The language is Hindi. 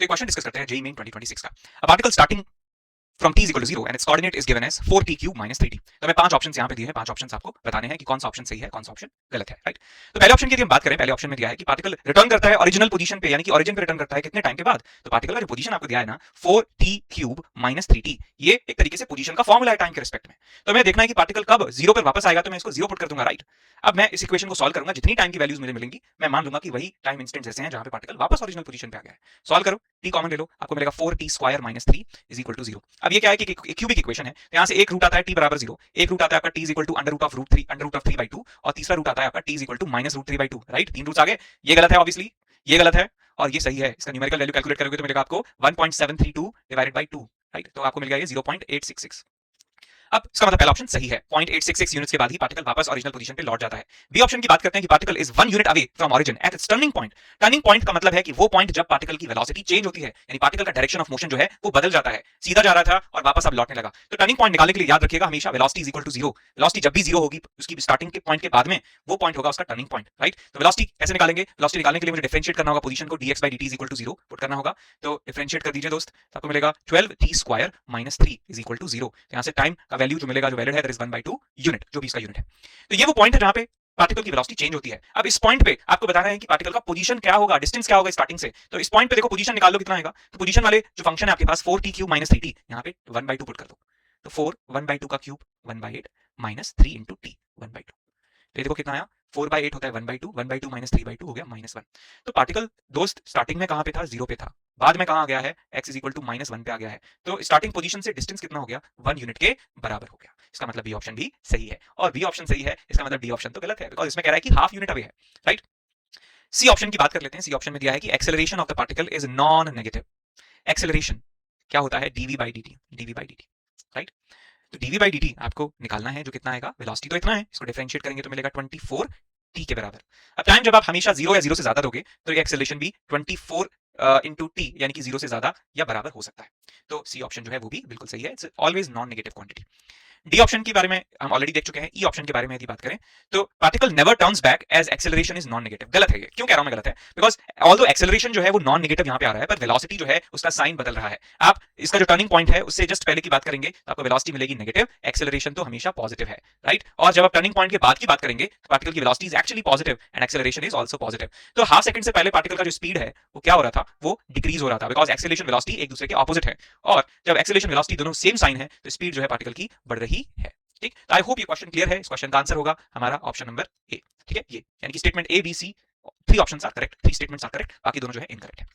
तो एक क्वेश्चन डिस्कस करते हैं जेईई मेन 2026 का। A particle starting from t is equal to 0 and its coordinate is given as 4t cube minus 3t। तो मैं पांच ऑप्शंस यहां पे दिए हैं, पांच ऑप्शंस आपको बताने हैं कि कौन सा ऑप्शन सही है, कौन सा ऑप्शन गलत है, राइट। तो पहले ऑप्शन की यदि हम बात करें, पहले ऑप्शन में दिया है कि पार्टिकल रिटर्न करता है ओरिजिनल पोजीशन पे, यानी कि ओरिजिन पे रिटर्न करता है कितने टाइम के बाद। तो पार्टिकल का जो पोजीशन आपको दिया है ना 4t क्यूब माइनस 3t, ये एक तरीके से पोजीशन का फॉर्मूला है टाइम के रिस्पेक्ट में। तो हमें देखना है कि पार्टिकल कब जीरो पर वापस आएगा, तो मैं इसको जीरो पुट कर दूंगा, राइट। अब मैं इस इक्वेशन को सॉल्व करूंगा, जितनी टाइम की वैल्यूज मुझे मिलेंगी मैं मान लूंगा कि वही टाइम इंस्टेंट जैसे हैं जहां पे पार्टिकल वापस ओरिजिनल पोजीशन पे आ गया है। सॉल्व करो, t कॉमन ले लो, आपको मिलेगा 4t square minus 3 is equal to 0। अब ये क्या है कि क्यूबिक इक्वेशन है, तो यहां से एक रूट आता है t बराबर 0, एक रूट आता है आपका t is equal to under root of root 3, under root of 3/2, और तीसरा रूट आता है आपका t is equal to minus root 3/2, right. तीन रूट्स आ गए, ये गलत है ऑब्वियसली, ये गलत है और ये सही है। इसका न्यूमेरिकल वैल्यू कैलकुलेट करोगे तो मिलेगा आपको 1.732 डिवाइडेड बाय 2, राइट। तो आपको मिल गया ये 0.866। अब इसका मतलब पहला ऑप्शन सही है, 0.866 यूनिट्स के बाद ही पार्टिकल वापस ओरिजिनल पोजीशन पे लौट जाता है। बी ऑप्शन की बात करते हैं कि particle is 1 unit away from origin at its turning point. Turning point का मतलब है कि वो पॉइंट जब पार्टिकल की वेलोसिटी चेंज होती है, यानी पार्टिकल का डायरेक्शन ऑफ मोशन जो है वो बदल जाता है, सीधा जा रहा था और वापस अब लौटने लगा। तो टर्निंग पॉइंट निकालने के लिए याद रखिएगा हमेशा velocity is equal to 0। Velocity जब भी 0 होगी उसकी स्टार्टिंग के पॉइंट के बाद में वो पॉइंट होगा उसका टर्निंग पॉइंट, राइट। तो वेलोसिटी कैसे निकालेंगे, वेलोसिटी निकालने के लिए मुझे डिफरेंशिएट करना होगा पोजीशन को, dx/dt is equal to 0 put करना होगा। तो डिफरेंशिएट कर दीजिए दोस्त, तो आपको मिलेगा 12t square minus 3 is equal to 0। यहां से टाइम का वैल्यू जो मिलेगा, जो वैलिड है, दैट इज 1/2 यूनिट, जो भी इसका यूनिट है। तो ये वो पॉइंट है जहां पे पार्टिकल की वेलोसिटी चेंज होती है। अब इस पॉइंट पे आपको बताना है कि पार्टिकल का पोजीशन क्या होगा, डिस्टेंस क्या होगा स्टार्टिंग से। तो इस पॉइंट पे देखो पोजीशन निकाल लो कितना आएगा। तो पोजीशन वाले जो फंक्शन है आपके पास 4t क्यूब माइनस 3t, यहां पे 1/2 पुट कर दो। तो 4 1/2 का क्यूब 1/8 माइनस 3 इंटू टी 1/2। तो ये देखो कितना आया, 4/8 होता है 1/2, 1/2 माइनस 3/2 हो गया -1। तो पार्टिकल दोस्त स्टार्टिंग में कहां पे था, 0 पे था, बाद में कहां आ गया है, x इज इक्वल टू -1 पे आ गया है। तो स्टार्टिंग पोजीशन से डिस्टेंस कितना हो गया, 1 यूनिट के बराबर हो गया। इसका मतलब बी ऑप्शन भी सही है, और बी ऑप्शन सही है इसका मतलब डी ऑप्शन तो गलत है, बिकॉज इसमें कह रहा है कि हाफ यूनिट अवे है, राइट। सी ऑप्शन की बात कर लेते हैं। सी ऑप्शन में दिया है कि acceleration of the particle is non negative. Acceleration क्या होता है, dv/dt, dv/dt, राइट। तो dv/dt आपको निकालना है, जो कितना आएगा, वेलोसिटी तो इतना है, इसको डिफरेंशिएट करेंगे तो मिलेगा 24 t के बराबर। अब टाइम जब आप हमेशा 0 या 0 से ज्यादा दोगे तो ये एक्सेलरेशन भी 24 इंटू टी यानी कि 0 से ज्यादा या बराबर हो सकता है। तो सी ऑप्शन जो है वो भी बिल्कुल सही है, it's always non negative quantity. D option के बारे में हम ऑलरेडी देख चुके हैं। ई ऑप्शन के बारे में यदि बात करें तो particle never turns back as acceleration is non negative. गलत है ये, क्यों कह रहा हूं मैं गलत है, बिकॉज ऑल्दो एक्सेलरेशन जो है वो नॉन नेगेटिव यहां पे आ रहा है, पर वेलोसिटी जो है उसका साइन बदल रहा है। आप इसका जो टर्निंग पॉइंट है उससे जस्ट पहले की बात करेंगे तो आपको वेलोसिटी मिलेगी नेगेटिव, एक्सेलरेशन तो हमेशा पॉजिटिव है, राइट। और जब आप टर्निंग पॉइंट के बाद की बात करेंगे तो पार्टिकल की velocity is actually positive and acceleration is also positive. तो हाफ सेकंड से पहले पार्टिकल का जो स्पीड है वो क्या हो रहा था, वो डिक्रीज हो रहा था, बिकॉज एक्सेलरेशन वेलोसिटी एक दूसरे के ऑपोजिट है, और जब एक्सेलरेशन वेलोसिटी दोनों सेम साइन है तो स्पीड जो है पार्टिकल की बढ़ रही है, ठीक। तो आई होप ये क्वेश्चन क्लियर है। इस क्वेश्चन का आंसर होगा हमारा ऑप्शन नंबर ए, ठीक है। ये यानी कि statement A B C, 3 options are correct, 3 statements are correct, बाकी दोनों जो है इनकरेक्ट है।